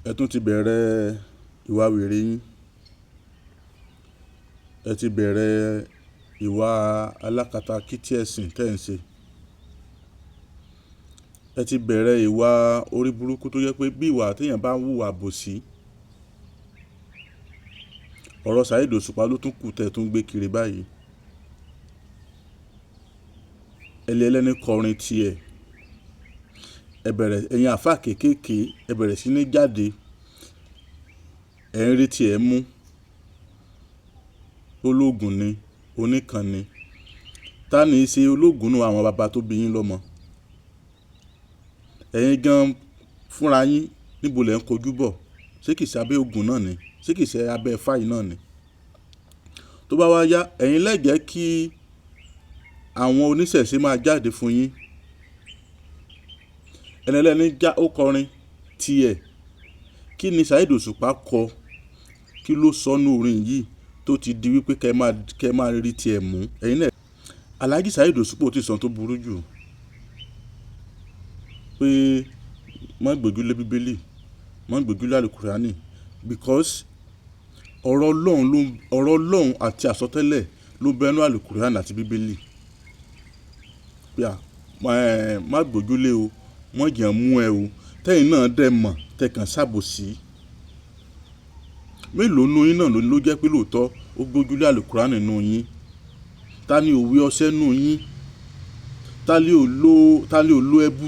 ẹ tún ti bẹ̀rẹ̀ ìwà wèrè yín, ẹ ti bẹ̀rẹ̀ ìwà alákatakítí ẹ̀sìn tẹ́ ń ṣe, ẹ ti bẹ̀rẹ̀ ìwà orí burúkú tó jẹ́ pé bí ìwà téèyàn bá ń hùwà bòsí, ọ̀rọ̀ Saheed Osupa ló tún kù tẹ́ tún gbé kiri báyìí. ẹlẹ́ni kọrin tiẹ̀, ẹ bẹ̀rẹ̀ ẹ̀yin àfà kéékèèké ẹ bẹ̀rẹ̀ sí ní jáde, ẹ̀ ń rí tiẹ̀ mú, ológun ni oníkan ni, ta ni í ṣe ológun nù àwọn bàbá tó bí yín lọ́mọ? ẹ̀yin gan fúnra yín níbo lẹ̀ ń kojú bọ̀? ṣé kìí ṣe abẹ́ ogun náà ni? ṣé kìí ṣe abẹ́ fáyì náà ni? tó bá wá yá ẹ̀yin lẹ́gẹ̀ẹ́ kí àwọn oníṣẹ̀ṣe máa jáde fún yín. ẹnẹlẹ́ni já ó kọrin tiẹ̀, kí ni Saheed Osupa kọ, kí ló sọnù orin yìí tó ti di wípé kẹ́ máa rí tiẹ̀ mú? ẹ̀yin náà Alhaji Saheed Osupa ti sọ tó burú jù pé má gbójúlé bíbélì, má gbójúlé àlùkùránì, because ọ̀rọ̀ Ọlọ́run àti àsọtẹ́lẹ̀ ló bẹnu àlùkùránì àti bíbélì. má gbójúlé o, wọ́n jẹ́ mú ẹ o, tẹ́yìn náà dẹ̀ mọ̀ tẹ̀kàn ṣàbòsí. mélòó nù yín náà ló jẹ́ pé lóòótọ́ ó gbójúlé àlùkùránì nù yín? ta ni òwe ọṣẹ nù yín? ta ni ò lo ẹbu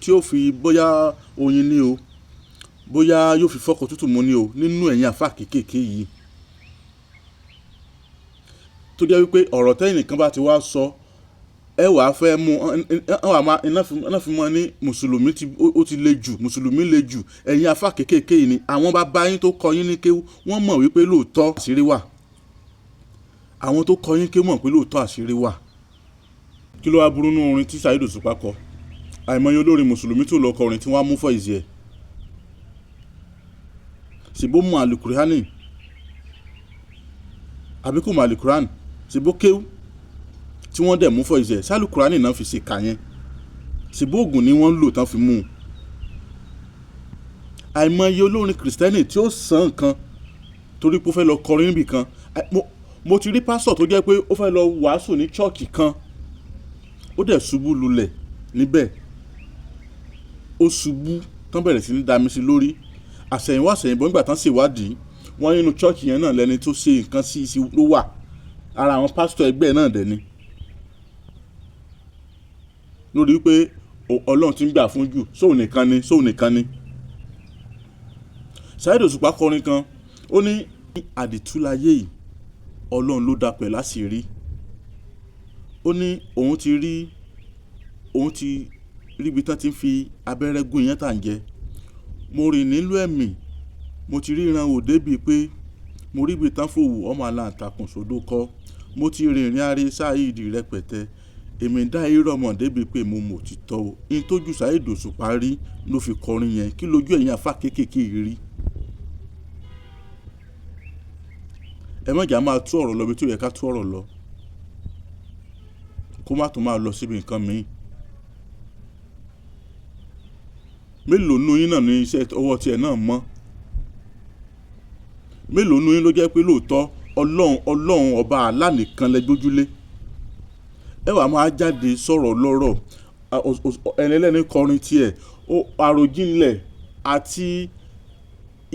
tí ó fi bóyá oyin ní o, bóyá yóò fi fọ́kọ̀ tútù mú ní o nínú ẹ̀yin àfà kéékèèké yìí? tó jẹ́ wípé ọ̀rọ̀ tẹ́yìn nìkan bá ti wá sọ ẹ wàá fẹ́ mú iná fi mọ́ ní mùsùlùmí ó ti le jù, mùsùlùmí le jù. ẹ̀yin àfà kéékèèké yìí ni àwọn bàbá yín tó kọ́ yín ní kéwú wọ́n mọ̀ wípé lóòótọ́ àṣírí wà. àwọn tó kọ́ yín kéwú mọ̀ pé lóòótọ́ àṣírí wà. kí ló wá burú nú orin tí Saheed Osupa kọ? àìmọye olórin mùsùlùmí tó lọ kọrin tí wọ́n á mú fọ́ ìzì ẹ̀. ṣèbó mọ àlùkùránì àbí kò mọ àlùkùránì? ṣèbó kéwú tí wọ́n dẹ̀ mú fọ́ ìzì ẹ̀, sálùkùránì náà fi ṣe kà yẹn? ṣèbó ògùn ni wọ́n ń lò tán fi mú un. àìmọye olórin kìrìsìtẹ́nì tí ó sàn nǹkan torí pé ó fẹ́ lọ kọrin níbì kan. mo ti rí pásítọ̀ tó jẹ́ pé ó fẹ́ lọ wàásù ní chọ́ọ̀kì kan, ó dẹ̀ ṣubú lulẹ̀ níbẹ̀, ó ṣubú tán bẹ̀rẹ̀ sí ní dami sí lórí. àṣẹ̀yìnwá àṣẹ̀yìnbọ̀ nígbà tán ṣèwádìí wọ́n nínú chọ́ọ̀kì yẹn náà lẹ́ni tó ṣe nǹkan sí ló wà, ara àwọn pásítọ̀ ẹgbẹ́ náà dẹ̀ ni. lórí pé Ọlọ́run ti ń gbà fún jù, sóun nìkan ni. Saheed Osupa kọrin kan, ó ní àdìtúláyé yìí Ọlọ́run ló dá pẹ̀ láṣìírí. ó ní òun ti rí ibi tán ti ń fi abẹ́rẹ́ gún iyán tà ń jẹ. mo rìn nílùú ẹ̀mí, mo ti ríran wò débi pé mo rí ibi tán fòwò ọmọ aláǹtakùn sódó kọ́. mo ti rìnrìn àrè Saheed rẹpẹtẹ, èmi dá irọ́ mọ̀ débi pé mo mọ̀ òtítọ́ o. in tójú Saheed Osupa rí ló fi kọrin yẹn, kí lójú ẹ̀yin àfà kéékèèké rí? ẹ má jà máa tú ọ̀rọ̀ lọ bí tó yẹ ká tú ọ̀rọ̀ lọ, kó má tún máa lọ síbi nǹkan míì. mélòó nú yín náà ní iṣẹ́ ọwọ́ tiẹ̀ náà mọ́? mélòó nú yín ló jẹ́ pé lóòótọ́ Ọlọ́run ọba àlá nìkan lẹ gbójúlé? ẹ wàá máa jáde sọ̀rọ̀ lọ́rọ̀, ẹlẹ́ni kọrin tiẹ̀, àròjinlẹ̀ àti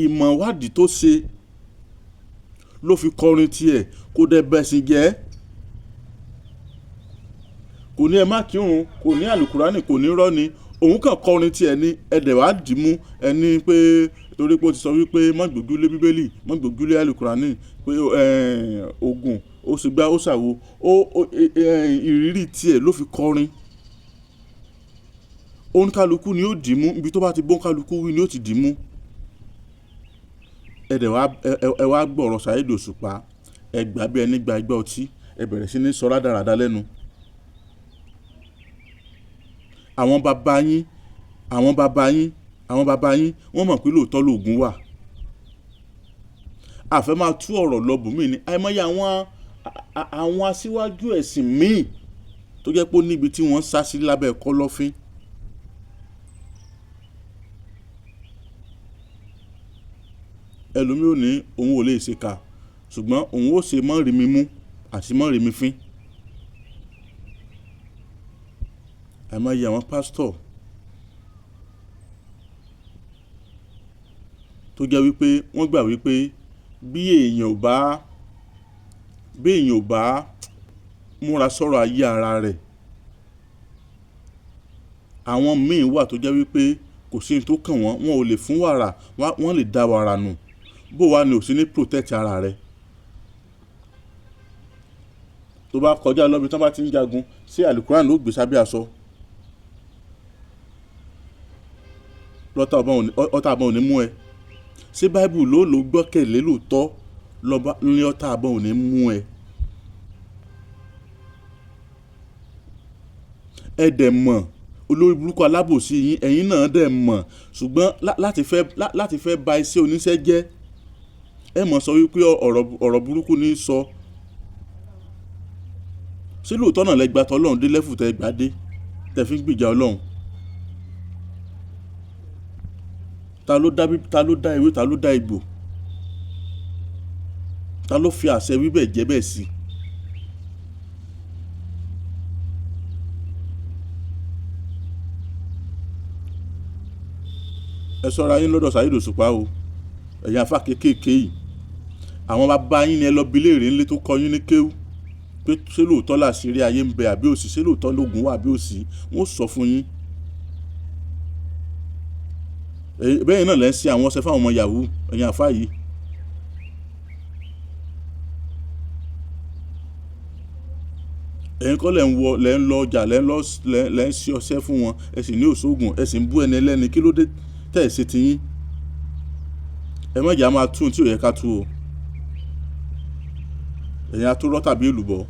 ìmọ̀wádìí tó ṣe ló fi kọrin tiẹ̀, kò dẹ̀ bẹ̀sìn jẹ́. kò ní ẹ má kírun, kò ní àlùkùránì, kò ní rọ́ni, òun kàn kọrin tiẹ̀ ní ẹ̀dẹ̀ wá dìímú ẹni pé torí pé ó ti sọ wípé má gbójúlé bíbélì, má gbójúlé àlùkùránì, pé ogun ó sì gbá ó ṣàwo, ìrírí tiẹ̀ ló fi kọrin. òǹkálukú ni ó dìímú, ibi tó bá ti bóǹkálukú wí ni ó ti dìímú. ẹ wá gbọ́rọ̀ Saheed Osupa, ẹ gbà bí ẹni gba ẹgbẹ́ ọtí, ẹ bẹ̀rẹ̀ sí ní sọ rádaràda lẹ́nu. àwọn bàbá yín wọ́n mọ̀ pé lóòótọ́ lóògùn wà. àfẹ́ máa tú ọ̀rọ̀ lọ bùnmí ni àìmọye àwọn aṣíwájú ẹ̀sìn míì tó jẹ́ pé ó níbi tí wọ́n sá sí lábẹ́ kọ́lọ́fín. ẹlòmíì ò ní òun ò lè ṣe kà ṣùgbọ́n òun ó ṣe mọ́ rí mi mú àti mọ́ rí mi fín. àìmọye àwọn pásítọ̀ tó jẹ́ wípé wọ́n gbà wípé bí èèyàn ò bá múra sọ̀rọ̀ ayé ara rẹ̀, àwọn míì wà tó jẹ́ wípé kò sí ní tó kàn wọn ò lè fún wàrà, wọ́n lè dá wàrà nù. bó wà ní ò sí ní protect ara rẹ̀. tó bá kọjá lọ́bi tí wọ́n bá ti ń jagun sí àlùkùránì ló gbé sábẹ́ aṣọ. ọ̀tá àbọ̀n ò ní mú ẹ. ṣé báíbù ló gbọ́kẹ̀lé lóòótọ́ ní ọ̀tá àbọ̀n ò ní mú ẹ. ẹ dẹ̀ mọ̀ olórí burúkú alábòsí yín, ẹ̀yin náà dẹ̀ mọ̀, ṣùgbọ́n láti fẹ́ ba iṣẹ́ oníṣẹ́ jẹ́ ẹ mọ̀ sọ wípé ọ̀rọ̀ burúkú ní sọ. ṣé lóòótọ́ náà lẹ́gbàá tọ́lọ́run dé lẹ́fù tẹ́ gbà dé tẹ́ fi ń gbìjà ọlọ́run? ta ló dá ewé, ta ló dá egbò, ta ló fi àṣẹ wíbẹ̀ jẹ́ bẹ́ẹ̀ sí? ẹ ṣọ́ra yín lọ́dọ̀ Saheed Osupa o, ẹ̀yin afá kéékèèké yìí. àwọn bàbá yín ni ẹ lọ bi léèrè ńlẹ́ tó kọ́ yín ní kéwú pé ṣé lóòótọ́ láṣìírí ayé ń bẹ àbí òsì, ṣé lóòótọ́ lóògùn wà àbí òsì, wọ́n sọ fún yín. bẹ́ẹ̀ náà lẹ́ ń ṣe àwọn ọṣẹ fáwọn ọmọ yahoo, ẹ̀yin afá yìí. ẹ̀yin kọ́ lẹ́ ń lọ ọjà lẹ́ ń ṣe ọṣẹ fún wọn, ẹ sì ní òṣògùn, ẹ sì ń bú ẹni ẹlẹ́ni. kí ló dé tẹ́ ẹ̀ ṣe ti yín? ẹ má jà máa tún tí ò yẹ ká tú o. ẹ̀yin atúrọ́ tàbí èlùbọ́,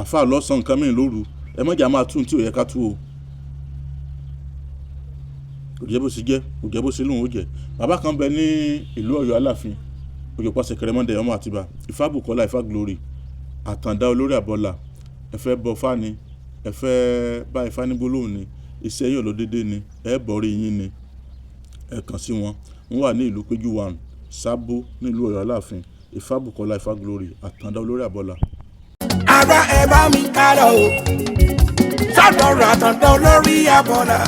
àfa lọ́sàn-án nǹkan mìíràn lóru, ẹ má jà máa tún tí ò yẹ ká tú o. kò jẹ́ bó ṣe jẹ́, kò jẹ́ bó ṣe lóun ó jẹ́. bàbá kan bẹ ní ìlú Ọ̀yọ́ Aláàfin, Òjòpá Ṣẹ̀kẹ̀rẹ̀mọdé ọmọ Àtìbà, Ifábùkọ́lá Ifá glory, Àtàndá olórí àbọ́là. ẹ fẹ́ bọ Ifá ni, ẹ fẹ́ bá Ifá ní gbólóhùn ni, iṣẹ́ yín ò lọ déédéé ni, ẹ bọ̀rí yín ni, ẹ kàn sí wọn. wọ́n wà ní ìlú Péjú 1 Sábó nílùú Ọ̀yọ́ Aláàfin, Ifábùkọ́lá Ifá glory, Àtàndá olórí àbọ́là. ara ẹ bá mi kálọ o, sọ̀dọ̀rọ̀ Àtàndá olórí àbọ́là,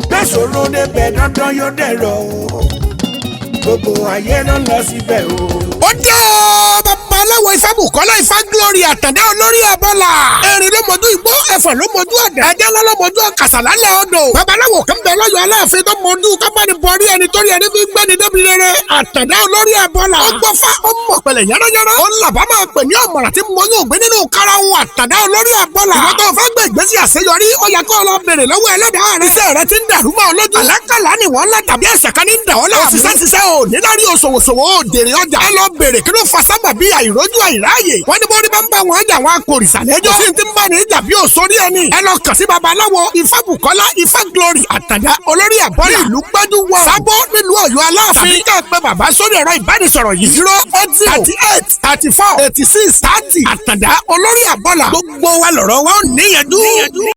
gbèsòrò débẹ̀ dandan yóò dẹ̀rọ̀ o, gbogbo ayé ló ń lọ síbẹ̀ o. ó jẹ́ babaláwo Ifábùkọ́lá Ifá glory, Àtàndá olórí àbọ́là. erin ló mọjú igbó, ẹ̀fọ̀n ló mọjú ọ̀dà, ajá ló mọjú ọ̀kàsà lálẹ́ odò. babaláwo kan bẹ lọ́yọ̀ Aláàfin tó mọjú kábàánì bọ̀rí ẹni torí ẹni fi gbẹ́ni débi rere. Àtàndá olórí àbọ́là. ó gbọ́ fá ó mọ̀ pẹ̀lẹ̀ yánnayánná. ó làbá máa pè ní ọ̀mọ̀ràn tí mo yóò gbé nínú karahun. Àtàndá olórí àbọ́là. ìwọ́n tó fẹ́ gbé ìgbésí àṣeyọrí, ó yẹ kó lọ bèrè lọ́wọ́ ẹlẹ́dàá rẹ̀. iṣẹ́ rẹ ti ń dàrú mọ́ ọ lójú. àlákàlà ni wọ́n lá tàbí ẹ̀ṣẹ̀ kan ní ń dà ọ́ láàmú. òṣìṣẹ́ ò ní lárí òṣòwòṣòwò ò dèrè ọjà. ẹ lọ bèrè kí ló fa sábà bí àìrójú àìráyè. wọ́n ní bórí bá ń bá wọn jà wọn akòrìṣà lẹ́jọ́. kò sí ti ń bá ní ìjà bí òṣòrí ẹni. ẹ lọ kàn sí babaláwo Ifábùkọ́lá Ifá glory, Àtàndá olórí àbọ́là. ìlú Péjú 1 Sábó nílùú Ọ̀yọ́ Aláàfin. àbí ká pé bàbá sórí ẹ̀rọ ìbánisọ̀rọ̀ yìí 080 38 34 86 30. Àtàndá olórí àbọ́là. gbogbo wa lọ̀rọ̀ wa ò níyànjú.